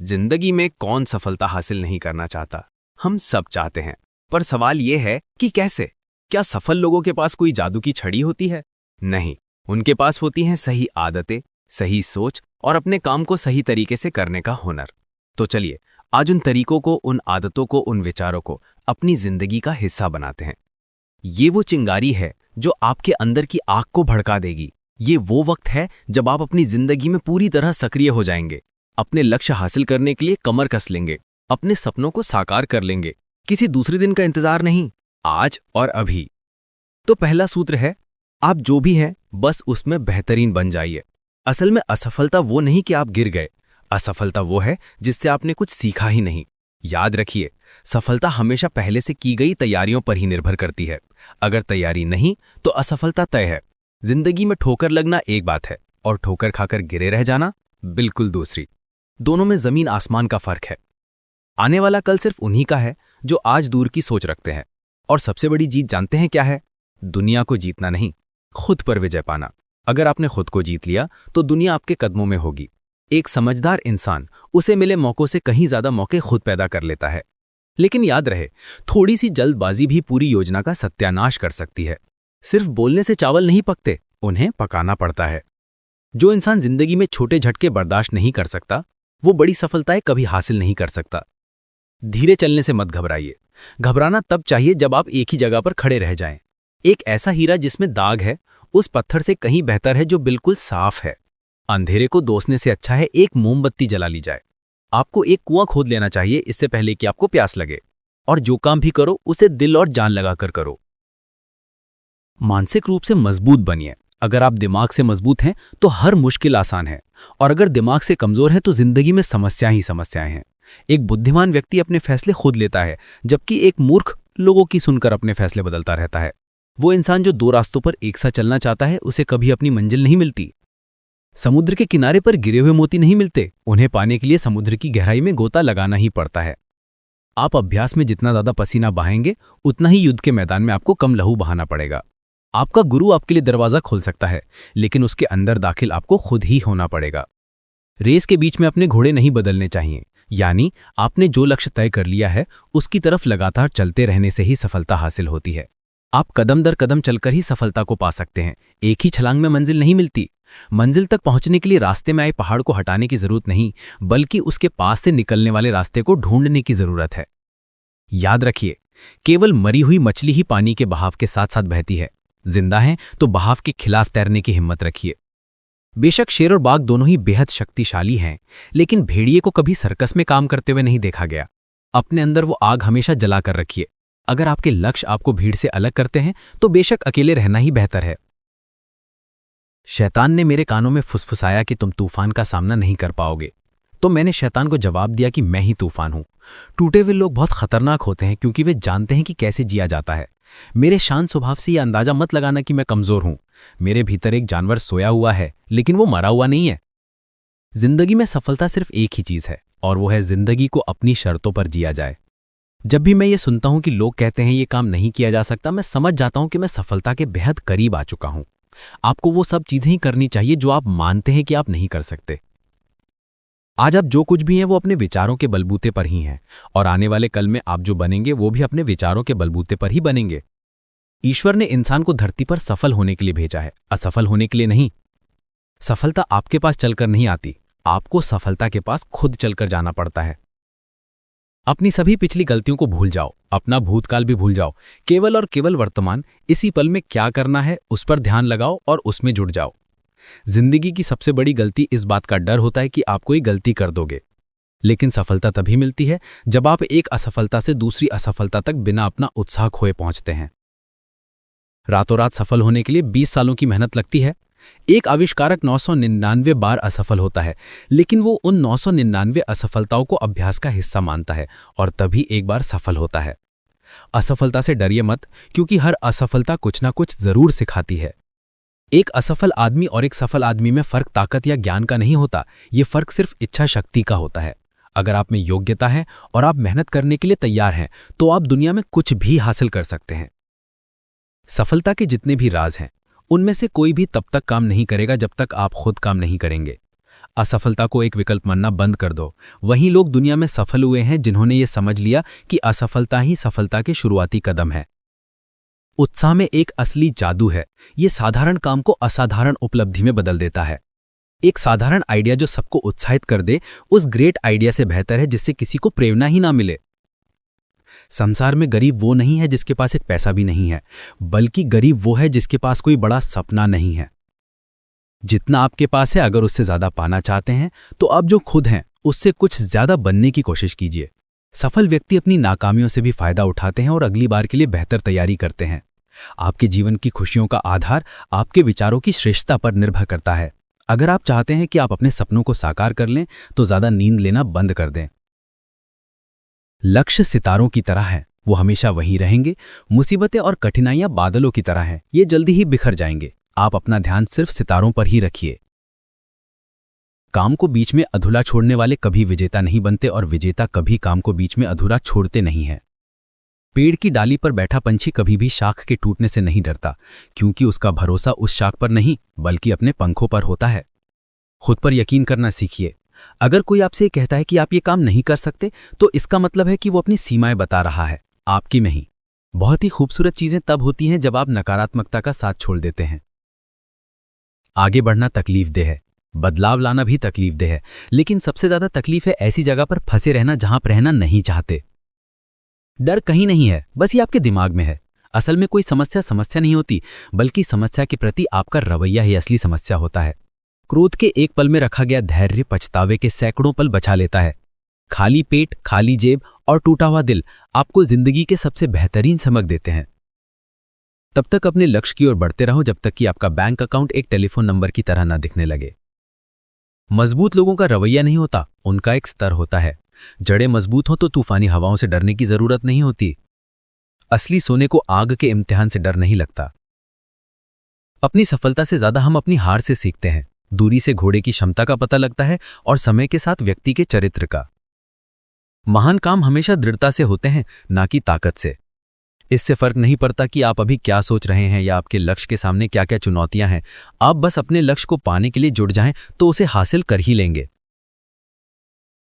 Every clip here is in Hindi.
जिंदगी में कौन सफलता हासिल नहीं करना चाहता? हम सब चाहते हैं, पर सवाल यह है कि कैसे? क्या सफल लोगों के पास कोई जादू की छड़ी होती है? नहीं, उनके पास होती हैं सही आदतें, सही सोच और अपने काम को सही तरीके से करने का हुनर। तो चलिए, आज उन तरीकों को, उन आदतों को, उन विचारों को अपनी जिंदगी का हिस्सा बनाते हैं। ये वो चिंगारी है जो आपके अंदर की आग को भड़का देगी। ये वो वक्त है जब आप अपनी जिंदगी में पूरी तरह सक्रिय हो जाएंगे, अपने लक्ष्य हासिल करने के लिए कमर कस लेंगे, अपने सपनों को साकार कर लेंगे। किसी दूसरे दिन का इंतजार नहीं, आज और अभी। तो पहला सूत्र है, आप जो भी हैं बस उसमें बेहतरीन बन जाइए। असल में असफलता वो नहीं कि आप गिर गए, असफलता वो है जिससे आपने कुछ सीखा ही नहीं। याद रखिए, सफलता हमेशा पहले से की गई तैयारियों पर ही निर्भर करती है। अगर तैयारी नहीं तो असफलता तय है। जिंदगी में ठोकर लगना एक बात है और ठोकर खाकर गिरे रह जाना बिल्कुल दूसरी। दोनों में जमीन आसमान का फर्क है। आने वाला कल सिर्फ उन्हीं का है जो आज दूर की सोच रखते हैं। और सबसे बड़ी जीत जानते हैं क्या है? दुनिया को जीतना नहीं, खुद पर विजय पाना। अगर आपने खुद को जीत लिया तो दुनिया आपके कदमों में होगी। एक समझदार इंसान उसे मिले मौकों से कहीं ज्यादा मौके खुद पैदा कर लेता है। लेकिन याद रहे, थोड़ी सी जल्दबाजी भी पूरी योजना का सत्यानाश कर सकती है। सिर्फ बोलने से चावल नहीं पकते, उन्हें पकाना पड़ता है। जो इंसान जिंदगी में छोटे झटके बर्दाश्त नहीं कर सकता, वो बड़ी सफलताएं कभी हासिल नहीं कर सकता। धीरे चलने से मत घबराइए। घबराना तब चाहिए जब आप एक ही जगह पर खड़े रह जाएं। एक ऐसा हीरा जिसमें दाग है, उस पत्थर से कहीं बेहतर है जो बिल्कुल साफ है। अंधेरे को दोसने से अच्छा है एक मोमबत्ती जला ली जाए। आपको एक कुआं खोद लेना चाहिए इससे पहले कि आपको प्यास लगे। और जो काम भी करो उसे दिल और जान लगाकर करो। मानसिक रूप से मजबूत बनिए। अगर आप दिमाग से मजबूत हैं तो हर मुश्किल आसान है, और अगर दिमाग से कमजोर हैं तो जिंदगी में समस्याएं ही समस्याएं हैं। एक बुद्धिमान व्यक्ति अपने फैसले खुद लेता है, जबकि एक मूर्ख लोगों की सुनकर अपने फैसले बदलता रहता है। वो इंसान जो दो रास्तों पर एक साथ चलना चाहता है, उसे कभी अपनी मंजिल नहीं मिलती। समुद्र के किनारे पर गिरे हुए मोती नहीं मिलते, उन्हें पाने के लिए समुद्र की गहराई में गोता लगाना ही पड़ता है। आप अभ्यास में जितना ज्यादा पसीना बहाएंगे, उतना ही युद्ध के मैदान में आपको कम लहू बहाना पड़ेगा। आपका गुरु आपके लिए दरवाजा खोल सकता है, लेकिन उसके अंदर दाखिल आपको खुद ही होना पड़ेगा। रेस के बीच में अपने घोड़े नहीं बदलने चाहिए, यानी आपने जो लक्ष्य तय कर लिया है उसकी तरफ लगातार चलते रहने से ही सफलता हासिल होती है। आप कदम दर कदम चलकर ही सफलता को पा सकते हैं। एक ही छलांग में मंजिल नहीं मिलती। मंजिल तक पहुंचने के लिए रास्ते में आए पहाड़ को हटाने की जरूरत नहीं, बल्कि उसके पास से निकलने वाले रास्ते को ढूंढने की जरूरत है। याद रखिए, केवल मरी हुई मछली ही पानी के बहाव के साथ साथ बहती है। जिंदा हैं तो बहाव के खिलाफ तैरने की हिम्मत रखिए। बेशक शेर और बाघ दोनों ही बेहद शक्तिशाली हैं, लेकिन भेड़िए को कभी सर्कस में काम करते हुए नहीं देखा गया। अपने अंदर वो आग हमेशा जला कर रखिए। अगर आपके लक्ष्य आपको भीड़ से अलग करते हैं तो बेशक अकेले रहना ही बेहतर है। शैतान ने मेरे कानों में फुसफुसाया कि तुम तूफान का सामना नहीं कर पाओगे, तो मैंने शैतान को जवाब दिया कि मैं ही तूफान हूं। टूटे हुए लोग बहुत खतरनाक होते हैं क्योंकि वे जानते हैं कि कैसे जिया जाता है। मेरे शांत स्वभाव से यह अंदाजा मत लगाना कि मैं कमजोर हूं। मेरे भीतर एक जानवर सोया हुआ है, लेकिन वो मरा हुआ नहीं है। जिंदगी में सफलता सिर्फ एक ही चीज है, और वो है जिंदगी को अपनी शर्तों पर जिया जाए। जब भी मैं ये सुनता हूं कि लोग कहते हैं ये काम नहीं किया जा सकता, मैं समझ जाता हूं कि मैं सफलता के बेहद करीब आ चुका हूं। आपको वो सब चीजें ही करनी चाहिए जो आप मानते हैं कि आप नहीं कर सकते। आज आप जो कुछ भी हैं वो अपने विचारों के बलबूते पर ही हैं, और आने वाले कल में आप जो बनेंगे वो भी अपने विचारों के बलबूते पर ही बनेंगे। ईश्वर ने इंसान को धरती पर सफल होने के लिए भेजा है, असफल होने के लिए नहीं। सफलता आपके पास चलकर नहीं आती, आपको सफलता के पास खुद चलकर जाना पड़ता है। अपनी सभी पिछली गलतियों को भूल जाओ, अपना भूतकाल भी भूल जाओ। केवल और केवल वर्तमान, इसी पल में क्या करना है उस पर ध्यान लगाओ और उसमें जुड़ जाओ। जिंदगी की सबसे बड़ी गलती इस बात का डर होता है कि आप कोई गलती कर दोगे, लेकिन सफलता तभी मिलती है जब आप एक असफलता से दूसरी असफलता तक बिना अपना उत्साह खोए पहुंचते हैं। रातों रात सफल होने के लिए 20 सालों की मेहनत लगती है। एक आविष्कारक 999 बार असफल होता है, लेकिन वो उन 999 असफलताओं को अभ्यास का हिस्सा मानता है और तभी एक बार सफल होता है। असफलता से डरिए मत, क्योंकि हर असफलता कुछ ना कुछ जरूर सिखाती है। एक असफल आदमी और एक सफल आदमी में फर्क ताकत या ज्ञान का नहीं होता, ये फर्क सिर्फ इच्छा शक्ति का होता है। अगर आप में योग्यता है और आप मेहनत करने के लिए तैयार हैं, तो आप दुनिया में कुछ भी हासिल कर सकते हैं। सफलता के जितने भी राज हैं, उनमें से कोई भी तब तक काम नहीं करेगा जब तक आप खुद काम नहीं करेंगे। असफलता को एक विकल्प मानना बंद कर दो। वहीं लोग दुनिया में सफल हुए हैं जिन्होंने ये समझ लिया कि असफलता ही सफलता के शुरुआती कदम है। उत्साह में एक असली जादू है। ये साधारण काम को असाधारण उपलब्धि में बदल देता है। एक साधारण आइडिया जो सबको उत्साहित कर दे, उस ग्रेट आइडिया से बेहतर है जिससे किसी को प्रेरणा ही ना मिले। संसार में गरीब वो नहीं है जिसके पास एक पैसा भी नहीं है, बल्कि गरीब वो है जिसके पास कोई बड़ा सपना नहीं है। जितना आपके पास है, अगर उससे ज्यादा पाना चाहते हैं तो आप जो खुद हैं उससे कुछ ज्यादा बनने की कोशिश कीजिए। सफल व्यक्ति अपनी नाकामियों से भी फायदा उठाते हैं और अगली बार के लिए बेहतर तैयारी करते हैं। आपके जीवन की खुशियों का आधार आपके विचारों की श्रेष्ठता पर निर्भर करता है। अगर आप चाहते हैं कि आप अपने सपनों को साकार कर लें तो ज्यादा नींद लेना बंद कर दें। लक्ष्य सितारों की तरह है, वो हमेशा वहीं रहेंगे। मुसीबतें और कठिनाइयां बादलों की तरह हैं, ये जल्दी ही बिखर जाएंगे। आप अपना ध्यान सिर्फ सितारों पर ही रखिए। काम को बीच में अधूरा छोड़ने वाले कभी विजेता नहीं बनते और विजेता कभी काम को बीच में अधूरा छोड़ते नहीं हैं। पेड़ की डाली पर बैठा पंछी कभी भी शाख के टूटने से नहीं डरता, क्योंकि उसका भरोसा उस शाख पर नहीं बल्कि अपने पंखों पर होता है। खुद पर यकीन करना सीखिए। अगर कोई आपसे कहता है कि आप ये काम नहीं कर सकते, तो इसका मतलब है कि वो अपनी सीमाएं बता रहा है, आपकी नहीं। बहुत ही खूबसूरत चीजें तब होती हैं जब आप नकारात्मकता का साथ छोड़ देते हैं। आगे बढ़ना तकलीफदेह है, बदलाव लाना भी तकलीफदेह है, लेकिन सबसे ज्यादा तकलीफ है ऐसी जगह पर फंसे रहना जहां आप रहना नहीं चाहते। डर कहीं नहीं है, बस ये आपके दिमाग में है। असल में कोई समस्या नहीं होती, बल्कि समस्या के प्रति आपका रवैया ही असली समस्या होता है। क्रोध के एक पल में रखा गया धैर्य पछतावे के सैकड़ों पल बचा लेता है। खाली पेट, खाली जेब और टूटा हुआ दिल आपको जिंदगी के सबसे बेहतरीन सबक देते हैं। तब तक अपने लक्ष्य की ओर बढ़ते रहो जब तक कि आपका बैंक अकाउंट एक टेलीफोन नंबर की तरह ना दिखने लगे। मजबूत लोगों का रवैया नहीं होता, उनका एक स्तर होता है। जड़ें मजबूत हो तो तूफानी हवाओं से डरने की जरूरत नहीं होती। असली सोने को आग के इम्तिहान से डर नहीं लगता। अपनी सफलता से ज्यादा हम अपनी हार से सीखते हैं। दूरी से घोड़े की क्षमता का पता लगता है और समय के साथ व्यक्ति के चरित्र का। महान काम हमेशा दृढ़ता से होते हैं, ना कि ताकत से। इससे फर्क नहीं पड़ता कि आप अभी क्या सोच रहे हैं या आपके लक्ष्य के सामने क्या क्या चुनौतियां हैं। आप बस अपने लक्ष्य को पाने के लिए जुट जाएं तो उसे हासिल कर ही लेंगे।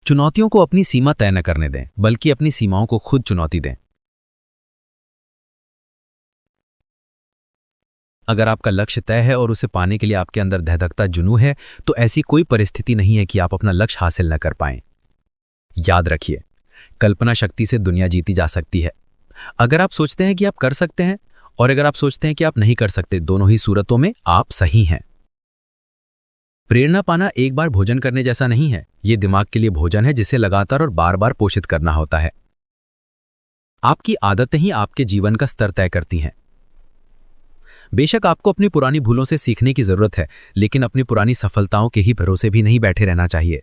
चुनौतियों को अपनी सीमा तय न करने दें, बल्कि अपनी सीमाओं को खुद चुनौती दें। अगर आपका लक्ष्य तय है और उसे पाने के लिए आपके अंदर धधकता जुनून है, तो ऐसी कोई परिस्थिति नहीं है कि आप अपना लक्ष्य हासिल न कर पाएं। याद रखिए, कल्पना शक्ति से दुनिया जीती जा सकती है। अगर आप सोचते हैं कि आप कर सकते हैं और अगर आप सोचते हैं कि आप नहीं कर सकते, दोनों ही सूरतों में आप सही हैं। प्रेरणा पाना एक बार भोजन करने जैसा नहीं है। यह दिमाग के लिए भोजन है जिसे लगातार और बार बार पोषित करना होता है। आपकी आदतें ही आपके जीवन का स्तर तय करती हैं। बेशक आपको अपनी पुरानी भूलों से सीखने की जरूरत है, लेकिन अपनी पुरानी सफलताओं के ही भरोसे भी नहीं बैठे रहना चाहिए।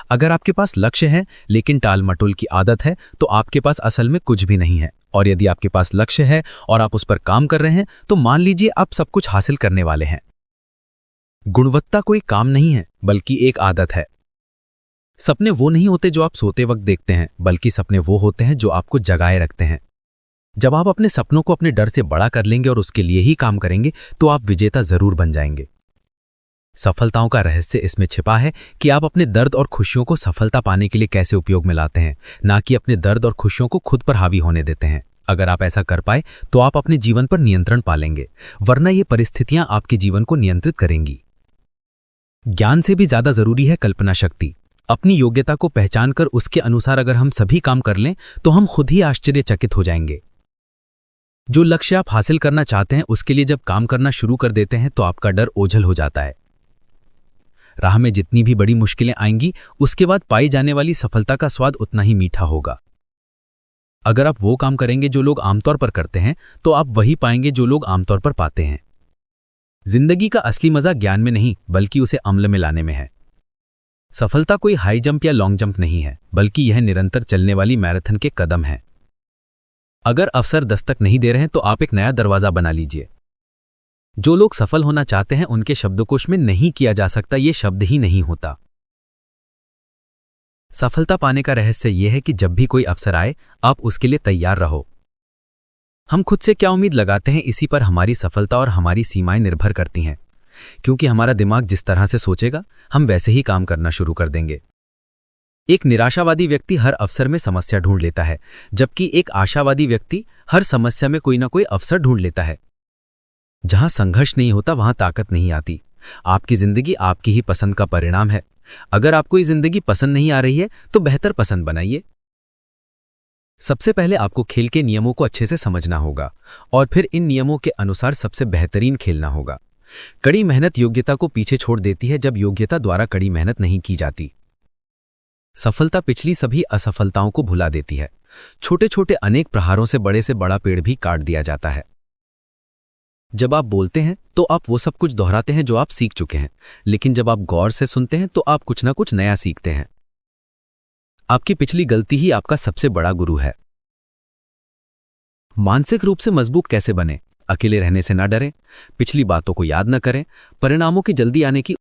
अगर आपके पास लक्ष्य है लेकिन टाल मटोल की आदत है, तो आपके पास असल में कुछ भी नहीं है। और यदि आपके पास लक्ष्य है और आप उस पर काम कर रहे हैं, तो मान लीजिए आप सब कुछ हासिल करने वाले हैं। गुणवत्ता कोई काम नहीं है, बल्कि एक आदत है। सपने वो नहीं होते जो आप सोते वक्त देखते हैं, बल्कि सपने वो होते हैं जो आपको जगाए रखते हैं। जब आप अपने सपनों को अपने डर से बड़ा कर लेंगे और उसके लिए ही काम करेंगे, तो आप विजेता जरूर बन जाएंगे। सफलताओं का रहस्य इसमें छिपा है कि आप अपने दर्द और खुशियों को सफलता पाने के लिए कैसे उपयोग में लाते हैं, ना कि अपने दर्द और खुशियों को खुद पर हावी होने देते हैं। अगर आप ऐसा कर पाए तो आप अपने जीवन पर नियंत्रण पालेंगे, वरना ये परिस्थितियां आपके जीवन को नियंत्रित करेंगी। ज्ञान से भी ज्यादा जरूरी है कल्पना शक्ति। अपनी योग्यता को पहचानकर उसके अनुसार अगर हम सभी काम कर लें, तो हम खुद ही आश्चर्यचकित हो जाएंगे। जो लक्ष्य आप हासिल करना चाहते हैं, उसके लिए जब काम करना शुरू कर देते हैं, तो आपका डर ओझल हो जाता है। राह में जितनी भी बड़ी मुश्किलें आएंगी, उसके बाद पाई जाने वाली सफलता का स्वाद उतना ही मीठा होगा। अगर आप वो काम करेंगे जो लोग आमतौर पर करते हैं, तो आप वही पाएंगे जो लोग आमतौर पर पाते हैं। जिंदगी का असली मजा ज्ञान में नहीं, बल्कि उसे अमल में लाने में है। सफलता कोई हाई जंप या लॉन्ग जंप नहीं है, बल्कि यह निरंतर चलने वाली मैराथन के कदम है। अगर अवसर दस्तक नहीं दे रहे हैं, तो आप एक नया दरवाजा बना लीजिए। जो लोग सफल होना चाहते हैं, उनके शब्दकोश में नहीं किया जा सकता ये शब्द ही नहीं होता। सफलता पाने का रहस्य यह है कि जब भी कोई अवसर आए, आप उसके लिए तैयार रहो। हम खुद से क्या उम्मीद लगाते हैं, इसी पर हमारी सफलता और हमारी सीमाएं निर्भर करती हैं। क्योंकि हमारा दिमाग जिस तरह से सोचेगा हम वैसे ही काम करना शुरू कर देंगे। एक निराशावादी व्यक्ति हर अवसर में समस्या ढूंढ लेता है, जबकि एक आशावादी व्यक्ति हर समस्या में कोई ना कोई अवसर ढूंढ लेता है। जहां संघर्ष नहीं होता वहां ताकत नहीं आती। आपकी जिंदगी आपकी ही पसंद का परिणाम है। अगर आपको ये जिंदगी पसंद नहीं आ रही है तो बेहतर पसंद बनाइए। सबसे पहले आपको खेल के नियमों को अच्छे से समझना होगा और फिर इन नियमों के अनुसार सबसे बेहतरीन खेलना होगा। कड़ी मेहनत योग्यता को पीछे छोड़ देती है जब योग्यता द्वारा कड़ी मेहनत नहीं की जाती। सफलता पिछली सभी असफलताओं को भुला देती है। छोटे छोटे अनेक प्रहारों से बड़ा पेड़ भी काट दिया जाता है। जब आप बोलते हैं तो आप वो सब कुछ दोहराते हैं जो आप सीख चुके हैं, लेकिन जब आप गौर से सुनते हैं तो आप कुछ ना कुछ नया सीखते हैं। आपकी पिछली गलती ही आपका सबसे बड़ा गुरु है। मानसिक रूप से मजबूत कैसे बने? अकेले रहने से ना डरें, पिछली बातों को याद न करें, परिणामों की जल्दी आने की